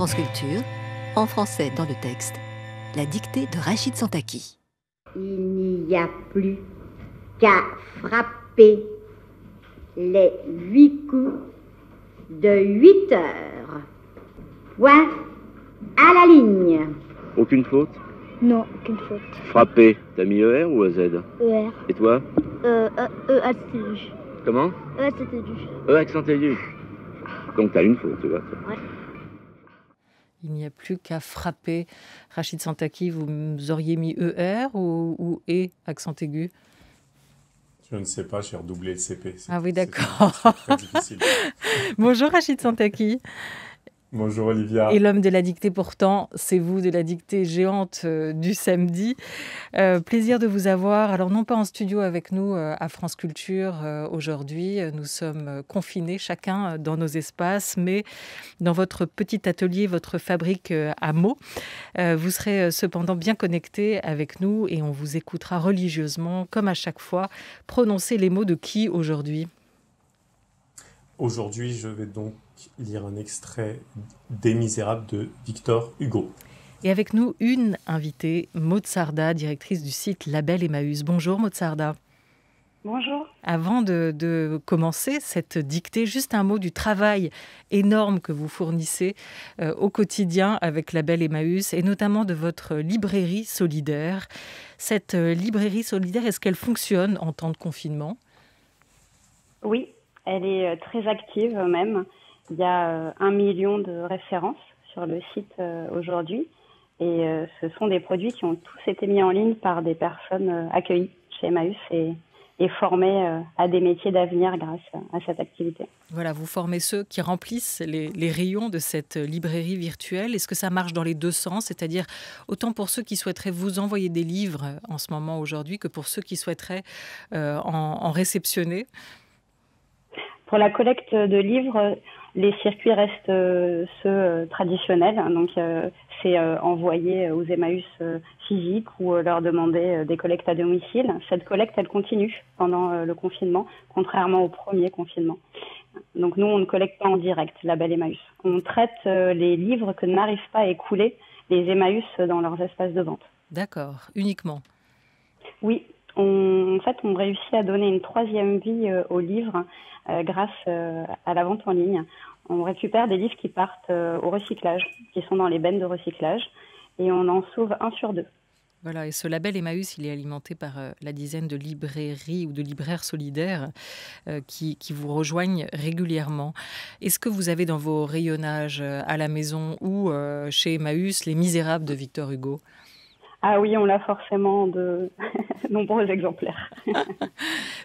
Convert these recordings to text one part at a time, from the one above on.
France Culture, en français dans le texte, la dictée de Rachid Santaki. Il n'y a plus qu'à frapper les 8 coups de 8 heures. Point à la ligne. Aucune faute? Non, aucune faute. Frapper, t'as mis ER ou EZ? ER. Et toi? accent aigu. Comment? Accent aigu. Accent aigu. Donc t'as une faute, tu vois. Ouais. Il n'y a plus qu'à frapper. Rachid Santaki, vous auriez mis ER ou E, accent aigu? Je ne sais pas, j'ai redoublé le CP. Ah oui, d'accord. C'est très difficile. Bonjour Rachid Santaki. Bonjour Olivia. Et l'homme de la dictée pourtant, c'est vous, de la dictée géante du samedi. Plaisir de vous avoir. Alors non pas en studio avec nous à France Culture aujourd'hui, nous sommes confinés chacun dans nos espaces, mais dans votre petit atelier, votre fabrique à mots. Vous serez cependant bien connectés avec nous et on vous écoutera religieusement, comme à chaque fois, prononcer les mots de qui aujourd'hui ? Aujourd'hui, je vais donc lire un extrait des Misérables de Victor Hugo. Et avec nous, une invitée, Maud Sarda, directrice du site Label Emmaüs. Bonjour Maud Sarda. Bonjour. Avant de commencer cette dictée, juste un mot du travail énorme que vous fournissez au quotidien avec Label Emmaüs et notamment de votre librairie solidaire. Cette librairie solidaire, est-ce qu'elle fonctionne en temps de confinement ? Oui, elle est très active même. Il y a 1 million de références sur le site aujourd'hui et ce sont des produits qui ont tous été mis en ligne par des personnes accueillies chez Emmaüs et formées à des métiers d'avenir grâce à cette activité. Voilà, vous formez ceux qui remplissent les rayons de cette librairie virtuelle. Est-ce que ça marche dans les deux sens ? C'est-à-dire autant pour ceux qui souhaiteraient vous envoyer des livres en ce moment aujourd'hui que pour ceux qui souhaiteraient en réceptionner ? Pour la collecte de livres, les circuits restent ceux traditionnels. Donc, c'est envoyer aux Emmaüs physiques ou leur demander des collectes à domicile. Cette collecte, elle continue pendant le confinement, contrairement au premier confinement. Donc, nous, on ne collecte pas en direct, Label Emmaüs. On traite les livres que n'arrivent pas à écouler les Emmaüs dans leurs espaces de vente. D'accord, uniquement. Oui. On réussit à donner une 3e vie aux livres grâce à la vente en ligne. On récupère des livres qui partent au recyclage, qui sont dans les bennes de recyclage, et on en sauve 1 sur 2. Voilà, et ce label Emmaüs, il est alimenté par la dizaine de librairies ou de libraires solidaires qui vous rejoignent régulièrement. Est-ce que vous avez dans vos rayonnages à la maison ou chez Emmaüs Les Misérables de Victor Hugo ? Ah oui, on l'a forcément de nombreux exemplaires.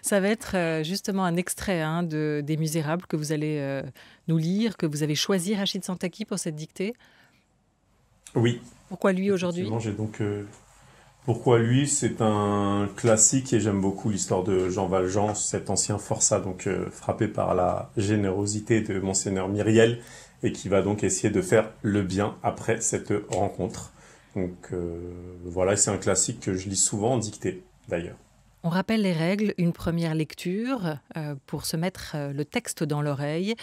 Ça va être justement un extrait des Misérables que vous allez nous lire, que vous avez choisi, Rachid Santaki, pour cette dictée. Oui. Pourquoi lui aujourd'hui ? J'ai donc, pourquoi lui ? C'est un classique et j'aime beaucoup l'histoire de Jean Valjean, cet ancien forçat, donc frappé par la générosité de Monseigneur Myriel et qui va donc essayer de faire le bien après cette rencontre. Donc voilà, c'est un classique que je lis souvent en dictée, d'ailleurs. On rappelle les règles, une première lecture pour se mettre le texte dans l'oreille,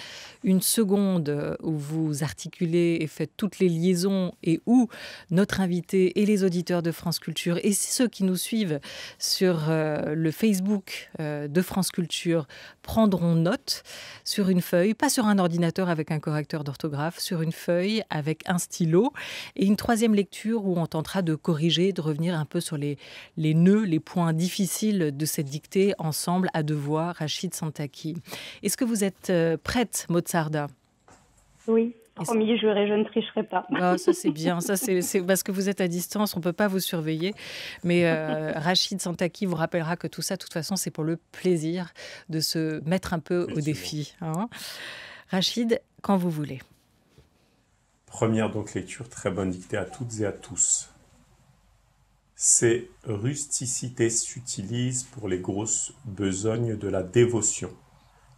une seconde où vous articulez et faites toutes les liaisons et où notre invité et les auditeurs de France Culture et ceux qui nous suivent sur le Facebook de France Culture prendront note sur une feuille, pas sur un ordinateur avec un correcteur d'orthographe, sur une feuille avec un stylo et une 3e lecture où on tentera de corriger, de revenir un peu sur les nœuds, les points difficiles de cette dictée ensemble à 2 voix, Rachid Santaki. Est-ce que vous êtes prête, Maud Sarda ? Oui, promis, je ne tricherai pas. Oh, ça c'est bien, ça c'est parce que vous êtes à distance, on ne peut pas vous surveiller. Mais Rachid Santaki vous rappellera que tout ça, de toute façon, c'est pour le plaisir de se mettre un peu au défi. Rachid, quand vous voulez. Première donc lecture, très bonne dictée à toutes et à tous. Ces rusticités s'utilisent pour les grosses besognes de la dévotion.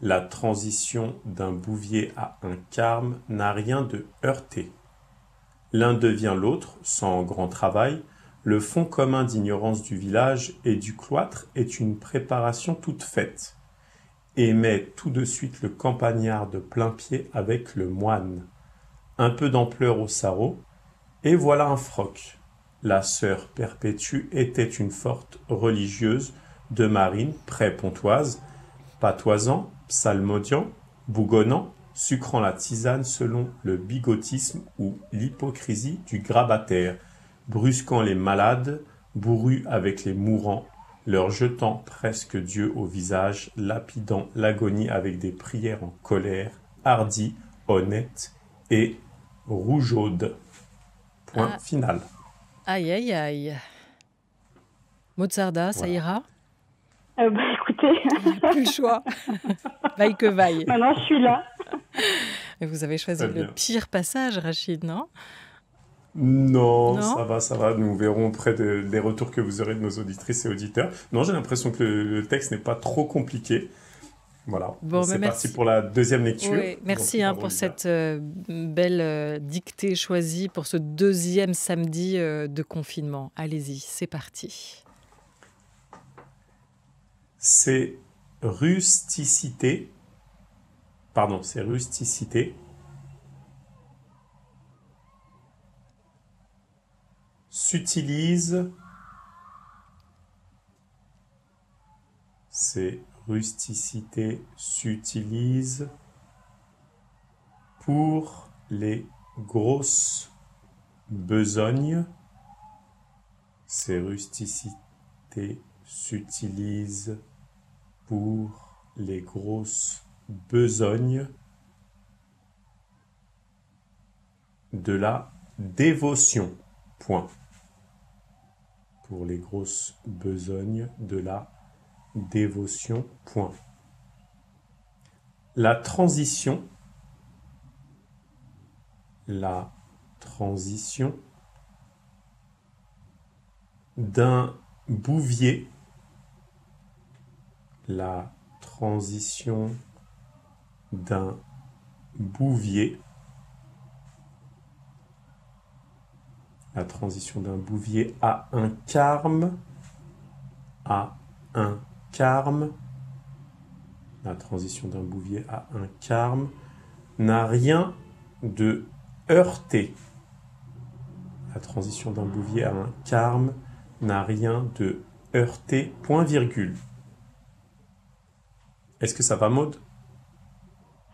La transition d'un bouvier à un carme n'a rien de heurté. L'un devient l'autre, sans grand travail. Le fond commun d'ignorance du village et du cloître est une préparation toute faite, et met tout de suite le campagnard de plain-pied avec le moine. un peu d'ampleur au sarrau, et voilà un froc. La sœur Perpétue était une forte religieuse de Marine, près Pontoise, patoisant, psalmodiant, bougonnant, sucrant la tisane selon le bigotisme ou l'hypocrisie du grabataire, brusquant les malades, bourru avec les mourants, leur jetant presque Dieu au visage, lapidant l'agonie avec des prières en colère, hardies, honnêtes et rougeaudes. Point final. Aïe, aïe, aïe. Mozarda, ça Voilà. ira? Écoutez, Plus le choix. Vaille que vaille. maintenant je suis là. Et vous avez choisi Très le bien. pire passage, Rachid, non? Non, Non ça va. Nous verrons auprès des retours que vous aurez de nos auditrices et auditeurs. Non, j'ai l'impression que le texte n'est pas trop compliqué. Voilà. Bon, C'est mais parti merci. pour la deuxième lecture. Oui, merci Donc, pour Lisa. cette belle dictée choisie pour ce deuxième samedi de confinement. Allez-y, c'est parti. C'est rusticité. Pardon, c'est rusticité. S'utilise. C'est rusticité s'utilise pour les grosses besognes. C'est rusticité s'utilise pour les grosses besognes de la dévotion. Point. Pour les grosses besognes de la dévotion. Point. La transition d'un bouvier, la transition d'un bouvier, la transition d'un bouvier à un carme, la transition d'un bouvier à un carme n'a rien de heurté. La transition d'un bouvier à un carme n'a rien de heurté, point virgule. Est-ce que ça va, Maud?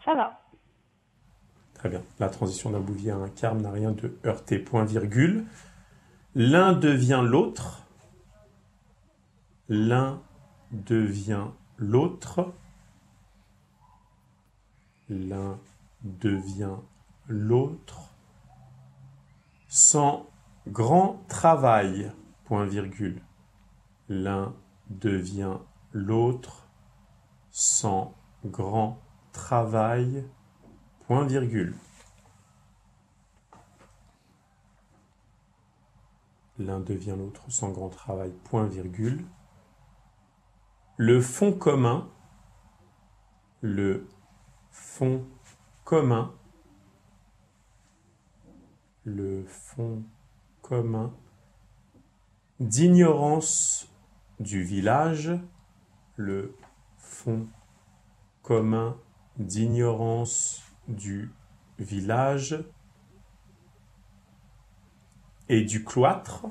Ça va. Très bien. La transition d'un bouvier à un carme n'a rien de heurté, point virgule. L'un devient l'autre. L'un devient l'autre. L'un devient l'autre. Sans grand travail, point virgule. L'un devient l'autre. Sans grand travail, point virgule. L'un devient l'autre sans grand travail, point virgule. Le fond commun, le fond commun, le fond commun d'ignorance du village, le fond commun d'ignorance du village et du cloître,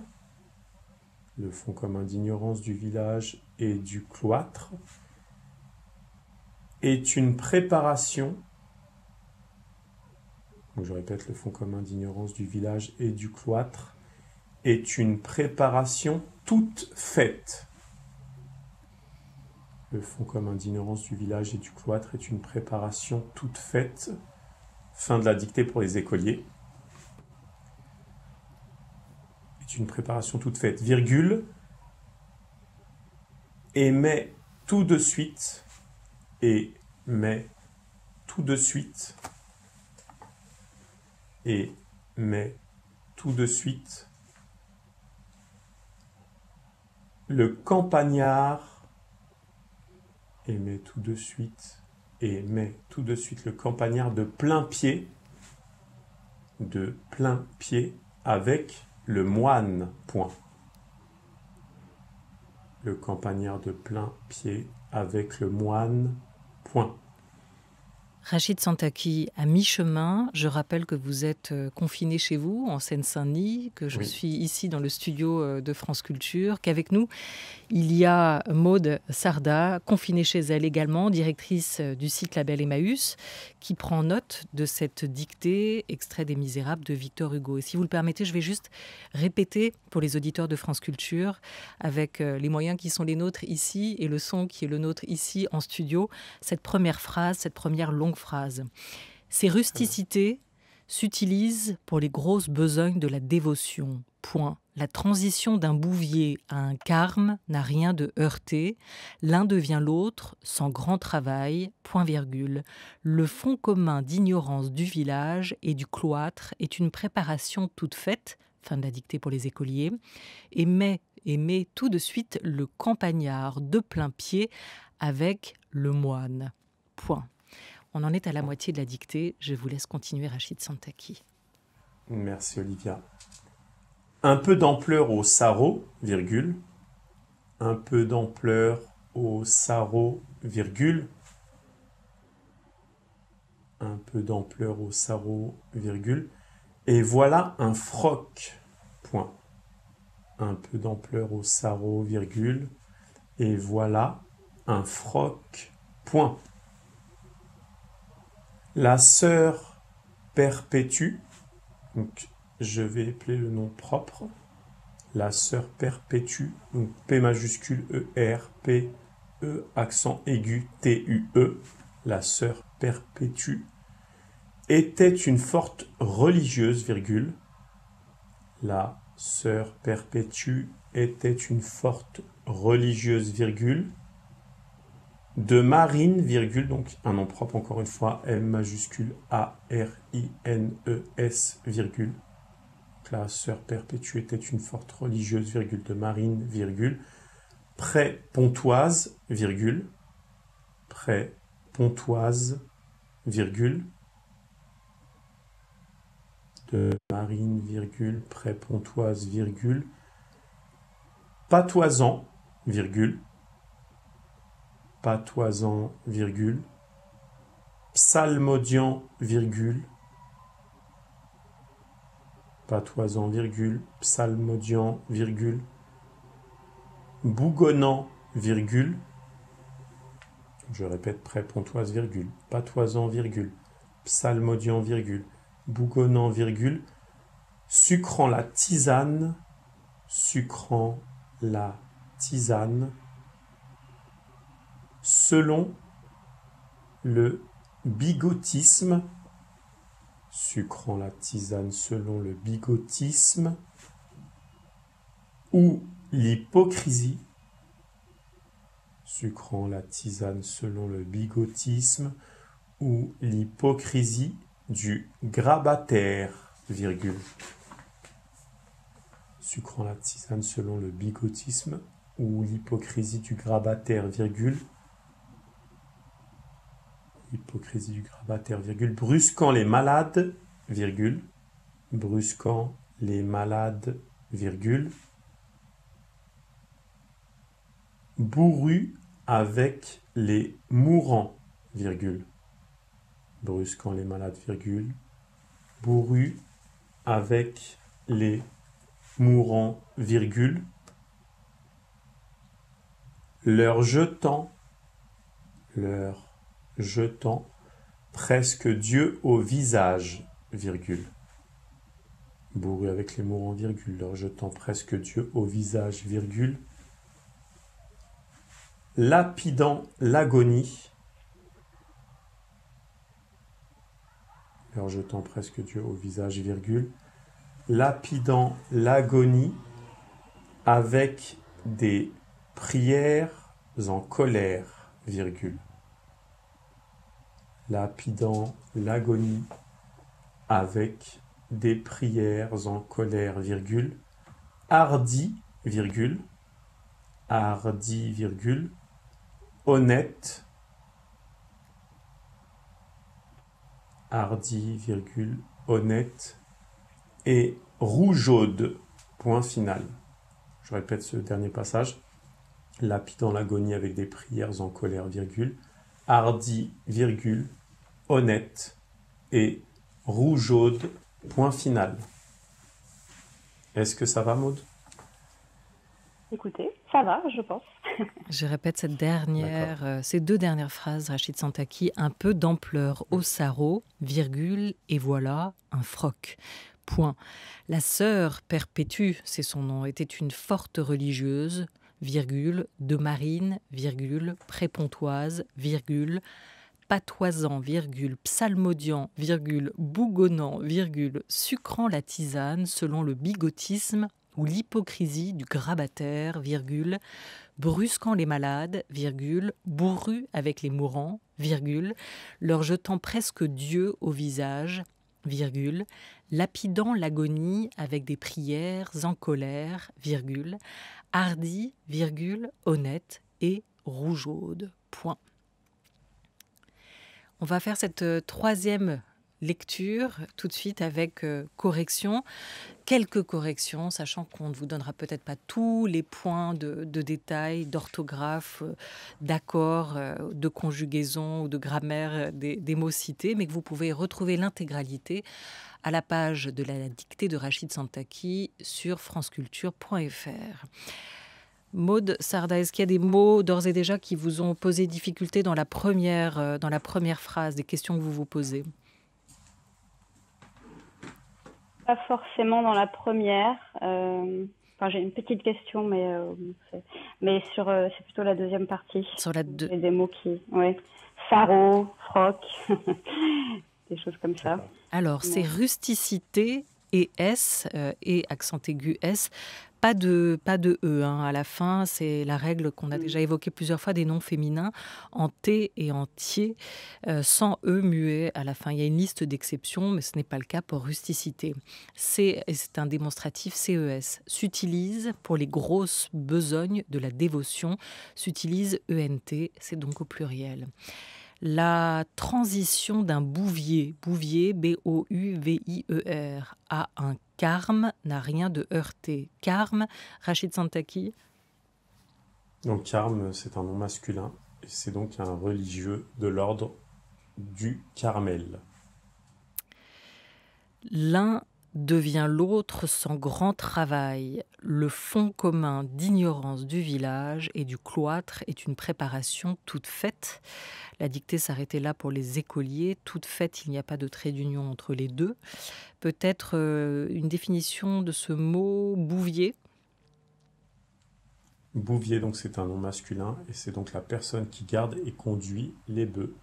le fond commun d'ignorance du village et du cloître est une préparation, donc je répète, le fond commun d'ignorance du village et du cloître est une préparation toute faite. Le fond commun d'ignorance du village et du cloître est une préparation toute faite. Fin de la dictée pour les écoliers. Est une préparation toute faite, virgule, et met tout de suite, et met tout de suite, et met tout de suite, le campagnard, et met tout de suite, le campagnard de plein pied avec le moine, point. Le campagnard de plein pied avec le moine, point. Rachid Santaki, à mi-chemin, je rappelle que vous êtes confiné chez vous, en Seine-Saint-Denis, que je suis ici dans le studio de France Culture, qu'avec nous, il y a Maude Sarda, confinée chez elle également, directrice du site Label Emmaüs, qui prend note de cette dictée, extrait des Misérables de Victor Hugo. Et si vous le permettez, je vais juste répéter pour les auditeurs de France Culture, avec les moyens qui sont les nôtres ici et le son qui est le nôtre ici en studio, cette première phrase, cette première longue phrase. Ces rusticités s'utilisent pour les grosses besognes de la dévotion. Point. La transition d'un bouvier à un carme n'a rien de heurté. L'un devient l'autre sans grand travail. Point virgule. Le fond commun d'ignorance du village et du cloître est une préparation toute faite, fin de la dictée pour les écoliers, et met tout de suite le campagnard de plein pied avec le moine. Point. On en est à la moitié de la dictée. Je vous laisse continuer, Rachid Santaki. Merci, Olivia. Un peu d'ampleur au sarrau, virgule. Un peu d'ampleur au sarrau, virgule. Un peu d'ampleur au sarrau, virgule. Et voilà un froc, point. Un peu d'ampleur au sarrau, virgule. Et voilà un froc, point. La sœur Perpétue, donc je vais appeler le nom propre, la sœur Perpétue, donc P majuscule E R P E accent aigu T U E, la sœur Perpétue, était une forte religieuse, virgule. La sœur Perpétue était une forte religieuse, virgule. De Marine, virgule, donc un nom propre encore une fois, M majuscule A-R-I-N-E-S, virgule. Donc la sœur Perpétue était une forte religieuse, virgule, de Marine, virgule. Près Pontoise, virgule. Près Pontoise, virgule. De Marine, virgule, près Pontoise, virgule. Patoisant, virgule. Patoisant, virgule, psalmodiant, virgule, patoisant, virgule, psalmodiant, virgule, bougonnant, virgule, je répète, près Pontoise, virgule, patoisant, virgule, psalmodiant, virgule, bougonnant, virgule, sucrant la tisane, selon le bigotisme, sucrant la tisane selon le bigotisme, ou l'hypocrisie, sucrant la tisane selon le bigotisme, ou l'hypocrisie du grabataire, virgule. Sucrant la tisane selon le bigotisme, ou l'hypocrisie du grabataire, virgule. Hypocrisie du grabataire, virgule. Brusquant les malades, virgule. Brusquant les malades, virgule. Bourru avec les mourants, virgule. Brusquant les malades, virgule. Bourru avec les mourants, virgule. Leur jetant presque Dieu au visage, virgule. Bourru avec les mourants, virgule. Leur jetant presque Dieu au visage, virgule. Lapidant l'agonie. Leur jetant presque Dieu au visage, virgule. Lapidant l'agonie avec des prières en colère, virgule. Lapidant l'agonie avec des prières en colère, virgule. Hardi, virgule. Hardi, virgule. Honnête. Hardi, virgule. Honnête. Et rougeaude, point final. Je répète ce dernier passage. Lapidant l'agonie avec des prières en colère, virgule. Hardi, virgule. honnête et rougeaude, point final. Est-ce que ça va, Maud? Écoutez, ça va, je pense. Je répète ces deux dernières phrases, Rachid Santaki, un peu d'ampleur au sarrau, virgule, et voilà, un froc. Point. La sœur Perpétue, c'est son nom, était une forte religieuse, virgule, de marine, virgule, prépontoise, virgule, patoisant, virgule, psalmodiant, virgule, bougonnant, virgule, sucrant la tisane selon le bigotisme ou l'hypocrisie du grabataire, virgule, brusquant les malades, virgule, bourru avec les mourants, virgule, leur jetant presque Dieu au visage, virgule, lapidant l'agonie avec des prières en colère, virgule, hardi, virgule, honnête et rougeaude. Point. On va faire cette troisième lecture tout de suite avec correction. Quelques corrections, sachant qu'on ne vous donnera peut-être pas tous les points de détail, d'orthographe, d'accord, de conjugaison ou de grammaire des mots cités, mais que vous pouvez retrouver l'intégralité à la page de la dictée de Rachid Santaki sur franceculture.fr. Maud Sarda, est-ce qu'il y a des mots d'ores et déjà qui vous ont posé difficulté dans la première phrase, des questions que vous vous posez? Pas forcément dans la première. J'ai une petite question, mais c'est plutôt la deuxième partie. Sur la deux. Il y a des mots qui... Ouais. Sarrau, froc, des choses comme ça. Alors, c'est rusticité et S, et accent aigu S. Pas de E à la fin, c'est la règle qu'on a déjà évoquée plusieurs fois des noms féminins en T et en tier, sans E muet à la fin. Il y a une liste d'exceptions, mais ce n'est pas le cas pour rusticité. C'est un démonstratif CES. S'utilise pour les grosses besognes de la dévotion, s'utilise ENT, c'est donc au pluriel. La transition d'un bouvier, B-O-U-V-I-E-R, à un carme n'a rien de heurté. Carme, Rachid Santaki? Donc Carme, c'est un nom masculin, et c'est donc un religieux de l'ordre du Carmel. L'un devient l'autre sans grand travail. Le fond commun d'ignorance du village et du cloître est une préparation toute faite. La dictée s'arrêtait là pour les écoliers. Toute faite, il n'y a pas de trait d'union entre les deux. Peut-être une définition de ce mot bouvier? Bouvier, donc c'est un nom masculin, et c'est donc la personne qui garde et conduit les bœufs.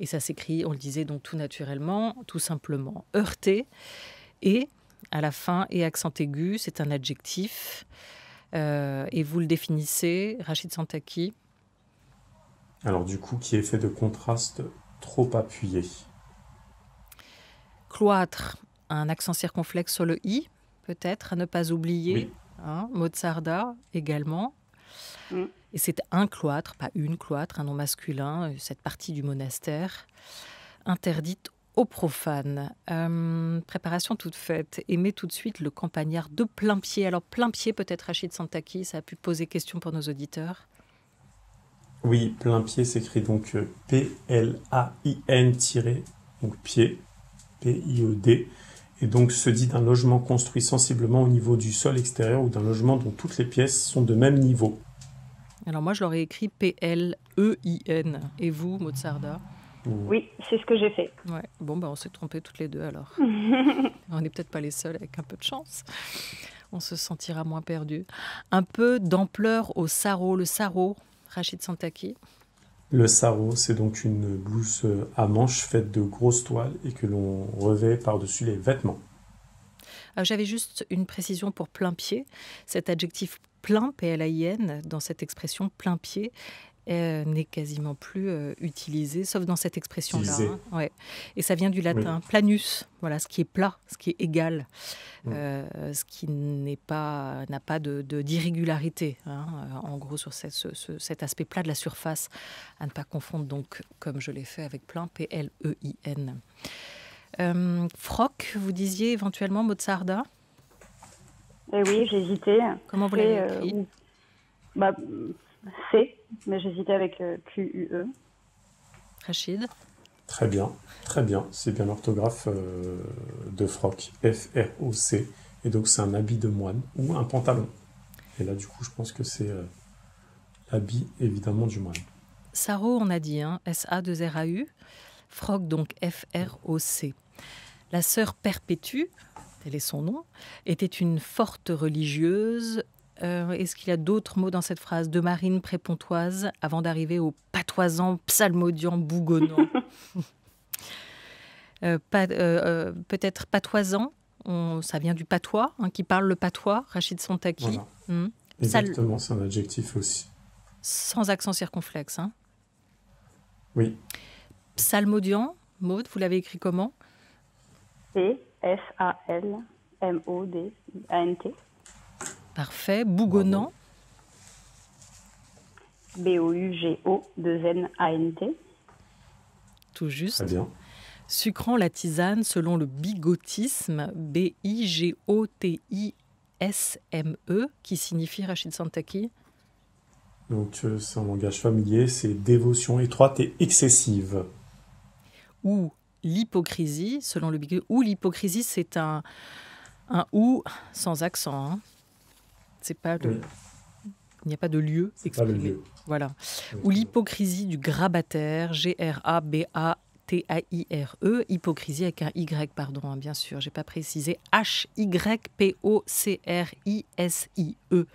Et ça s'écrit, on le disait donc tout naturellement, tout simplement. Heurté, et à la fin, et accent aigu, c'est un adjectif. Et vous le définissez, Rachid Santaki? Alors du coup, qui est fait de contrastes trop appuyés. Cloître, un accent circonflexe sur le i, peut-être, à ne pas oublier. Oui. Maud Sarda également. Et c'est un cloître, pas une cloître, un nom masculin, cette partie du monastère, interdite aux profanes. Préparation toute faite. Aimer tout de suite le campagnard de plein pied. Alors plein pied, peut-être Rachid Santaki, ça a pu poser question pour nos auditeurs. Oui, plein pied s'écrit donc P-L-A-I-N donc pied, P-I-E-D. Et donc se dit d'un logement construit sensiblement au niveau du sol extérieur ou d'un logement dont toutes les pièces sont de même niveau. Alors moi, je l'aurais écrit P-L-E-I-N. Et vous, Maud Sarda? Oui, c'est ce que j'ai fait. Ouais. Bon, on s'est trompés toutes les deux alors. On n'est peut-être pas les seuls avec un peu de chance. On se sentira moins perdu. Un peu d'ampleur au sarrau. Le sarrau, Rachid Santaki? Le sarrau, c'est donc une blouse à manches faite de grosses toiles et que l'on revêt par-dessus les vêtements. J'avais juste une précision pour plein pied. Cet adjectif plein, P-L-A-I-N, dans cette expression plein pied, n'est quasiment plus utilisé, sauf dans cette expression-là. Ouais. Et ça vient du latin planus, voilà, ce qui est plat, ce qui est égal, ce qui n'a pas d'irrégularité, en gros, sur cet aspect plat de la surface, à ne pas confondre donc, comme je l'ai fait avec plein, P-L-E-I-N. Froc, vous disiez éventuellement, Maud Sarda? Oui, j'hésitais. Comment vous l'avez écrit? C, mais j'hésitais avec Q-U-E. Rachid? Très bien, très bien. C'est bien l'orthographe de froc, F-R-O-C. Et donc, c'est un habit de moine ou un pantalon. Et là, du coup, je pense que c'est l'habit, évidemment, du moine. Sarau, on a dit, hein, S-A-2-R-A-U. Froc, donc F-R-O-C. La sœur Perpétue, tel est son nom, était une forte religieuse. Est-ce qu'il y a d'autres mots dans cette phrase? De marine prépontoise, avant d'arriver au patoisant, psalmodiant, bougonnant. Peut-être patoisant, ça vient du patois, hein, qui parle le patois, Rachid Sontaki. Voilà. Exactement, c'est un adjectif aussi. Sans accent circonflexe. Hein. Oui. Psalmodiant, Maud, vous l'avez écrit comment? P-S-A-L-M-O-D-A-N-T. Parfait. Bougonnant. B-O-U-G-O-2-N-A-N-T. Tout juste. Très bien. Sucrant la tisane selon le bigotisme, B-I-G-O-T-I-S-M-E, qui signifie, Rachid Sontaki? Donc, c'est un langage familier, c'est dévotion étroite et excessive. Ou l'hypocrisie, selon le bigotisme. Ou l'hypocrisie, c'est un ou sans accent. Hein. C'est pas le... Il n'y a pas de lieu exprimé. Pas le lieu. Voilà. Ou l'hypocrisie du grabataire, G-R-A-B-A-T-A-I-R-E, hypocrisie avec un Y, pardon, hein, bien sûr, j'ai pas précisé, H-Y-P-O-C-R-I-S-I-E.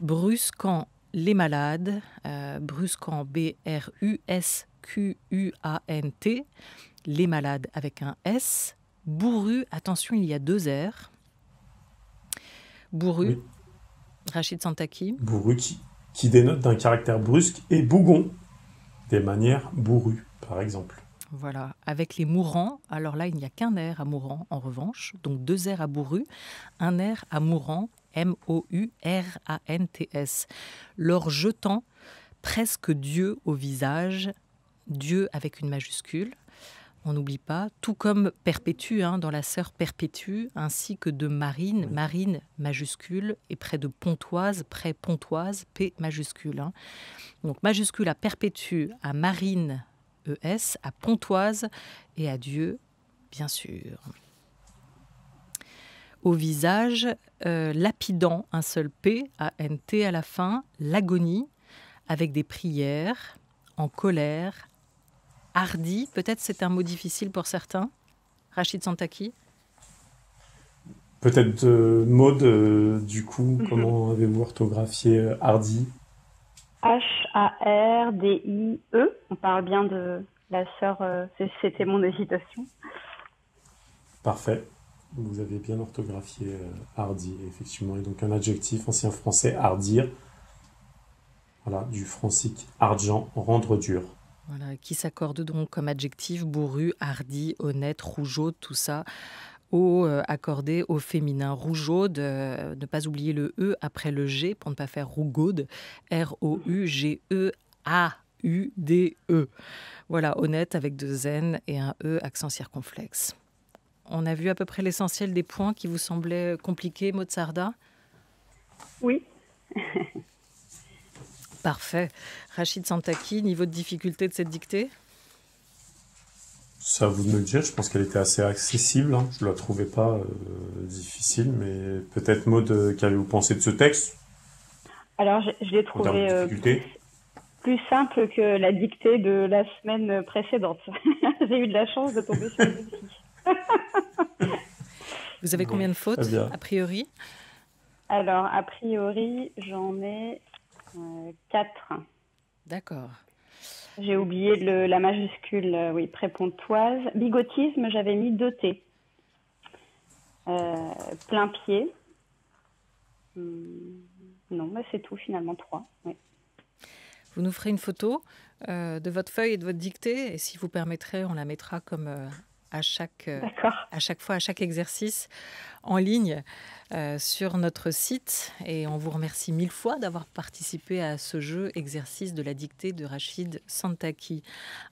Brusquant les malades, brusquant, B-R-U-S-Q-U-A-N-T, les malades avec un S. Bourru, attention, il y a 2 R. Bourru. Oui. Rachid Sontaki. Bourru qui dénote d'un caractère brusque et bougon, des manières bourrues, par exemple. Voilà, avec les mourants, alors là, il n'y a qu'un R à mourant, en revanche, donc 2 R à bourru, un R à mourant, M-O-U-R-A-N-T-S. Leur jetant presque Dieu au visage, Dieu avec une majuscule, on n'oublie pas, tout comme Perpétue, hein, dans la sœur Perpétue, ainsi que de Marine, Marine majuscule, et près de Pontoise, près Pontoise, P majuscule. Hein. Donc majuscule à Perpétue, à Marine, ES, à Pontoise et à Dieu, bien sûr. Au visage, lapidant, un seul P, A-N-T à la fin, l'agonie, avec des prières, en colère, hardi, peut-être c'est un mot difficile pour certains. Rachid Sontaki? Peut-être Maud, du coup, comment avez-vous orthographié hardi? H-A-R-D-I-E. On parle bien de la sœur, c'était mon hésitation. Parfait. Vous avez bien orthographié hardi, effectivement. Et donc un adjectif ancien français, hardir. Voilà, du francique argent, rendre dur. Voilà, qui s'accorde donc comme adjectif bourru, hardi, honnête, rougeaude, tout ça, accordé au féminin. Rougeaude, ne pas oublier le E après le G pour ne pas faire rougaude, R-O-U-G-E-A-U-D-E. Voilà, honnête avec 2 N et un E, accent circonflexe. On a vu à peu près l'essentiel des points qui vous semblaient compliqués, Maud Sarda? Oui. Parfait. Rachid Sontaki, niveau de difficulté de cette dictée? C'est à vous de me le dire, je pense qu'elle était assez accessible. Hein. Je ne la trouvais pas difficile, mais peut-être Maud, qu'avez-vous pensé de ce texte? Alors, je l'ai trouvé plus simple que la dictée de la semaine précédente. J'ai eu de la chance de tomber sur celle-ci. Vous avez combien de fautes, a priori? Alors, a priori, j'en ai 4. D'accord. J'ai oublié la majuscule, oui, prépontoise. Bigotisme, j'avais mis 2 T. Plein pied. Non, bah c'est tout finalement, 3. Oui. Vous nous ferez une photo de votre feuille et de votre dictée, et si vous permettrez, on la mettra comme à chaque D'accord. fois, à chaque exercice en ligne sur notre site. Et on vous remercie 1000 fois d'avoir participé à ce jeu exercice de la dictée de Rachid Santaki.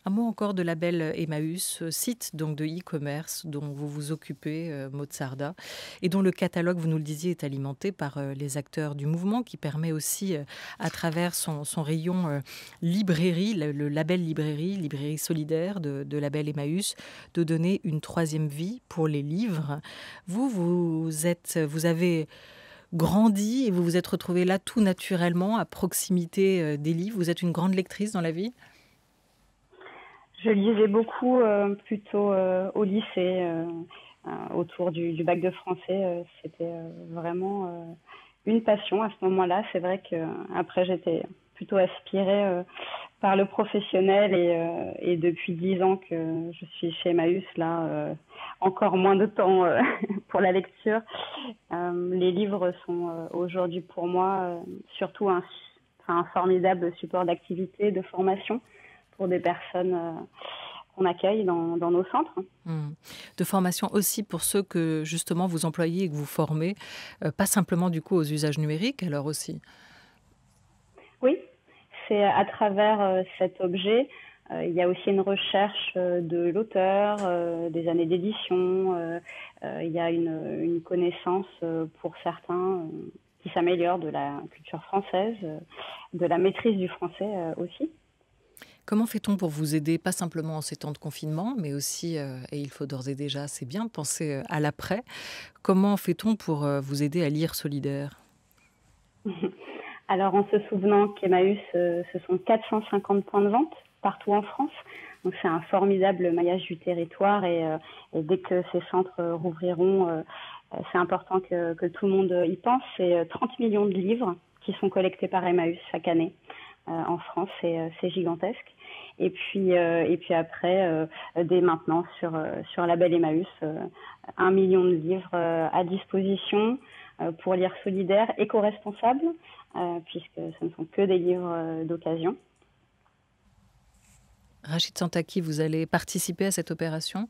Un mot encore de Label Emmaüs, site donc de e-commerce dont vous vous occupez, Maud Sarda, et dont le catalogue, vous nous le disiez, est alimenté par les acteurs du mouvement, qui permet aussi, à travers son rayon librairie, le label librairie solidaire de Label Emmaüs, de donner une troisième vie pour les livres. Vous avez grandi et vous vous êtes retrouvée là tout naturellement, à proximité des livres. Vous êtes une grande lectrice dans la vie? Je lisais beaucoup plutôt au lycée, autour du bac de français. C'était vraiment une passion à ce moment-là. C'est vrai que après j'étais plutôt aspirée par le professionnel et depuis 10 ans que je suis chez Emmaüs, là, encore moins de temps pour la lecture. Les livres sont aujourd'hui pour moi surtout un formidable support d'activité, de formation pour des personnes qu'on accueille dans nos centres. De formation aussi pour ceux que justement vous employez et que vous formez, pas simplement du coup aux usages numériques, alors aussi. Oui, c'est à travers cet objet, il y a aussi une recherche de l'auteur, des années d'édition, il y a une connaissance pour certains qui s'améliore de la culture française, de la maîtrise du français aussi. Comment fait-on pour vous aider, pas simplement en ces temps de confinement, mais aussi, et il faut d'ores et déjà, c'est bien, penser à l'après. Comment fait-on pour vous aider à lire solidaire? Alors, en se souvenant qu'Emmaüs, ce sont 450 points de vente partout en France. Donc, c'est un formidable maillage du territoire et dès que ces centres rouvriront, c'est important que tout le monde y pense. C'est 30 millions de livres qui sont collectés par Emmaüs chaque année en France. C'est gigantesque. Et puis après, dès maintenant sur Label Emmaüs, 1 million de livres à disposition pour lire solidaire, éco-responsable, puisque ce ne sont que des livres d'occasion. Rachid Santaki, vous allez participer à cette opération?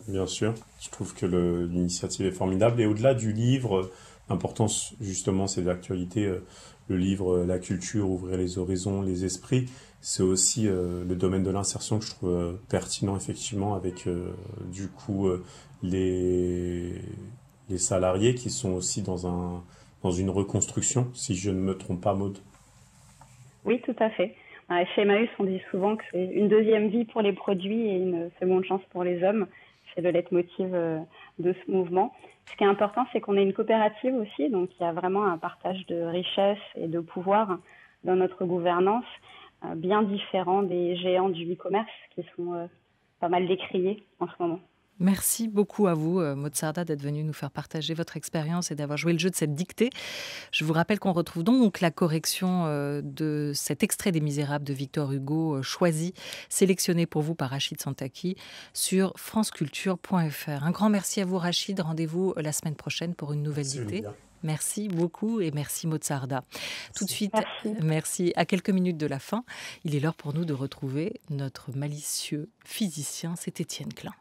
Bien sûr, je trouve que l'initiative est formidable. Et au-delà du livre, l'importance justement, c'est l'actualité. Le livre, la culture, ouvrir les horizons, les esprits. C'est aussi le domaine de l'insertion que je trouve pertinent, effectivement, avec du coup les salariés qui sont aussi dans une reconstruction, si je ne me trompe pas, Maud. Oui, tout à fait. Chez Emmaüs, on dit souvent que c'est une deuxième vie pour les produits et une seconde chance pour les hommes. C'est le leitmotiv de ce mouvement. Ce qui est important, c'est qu'on ait une coopérative aussi, donc il y a vraiment un partage de richesse et de pouvoir dans notre gouvernance, bien différent des géants du e-commerce qui sont pas mal décriés en ce moment. Merci beaucoup à vous, Maud Sarda, d'être venue nous faire partager votre expérience et d'avoir joué le jeu de cette dictée. Je vous rappelle qu'on retrouve donc la correction de cet extrait des Misérables de Victor Hugo, choisi, sélectionné pour vous par Rachid Santaki sur franceculture.fr. Un grand merci à vous, Rachid. Rendez-vous la semaine prochaine pour une nouvelle dictée. Merci beaucoup et merci Maud Sarda. Tout de suite, merci. À quelques minutes de la fin, il est l'heure pour nous de retrouver notre malicieux physicien, c'est Étienne Klein.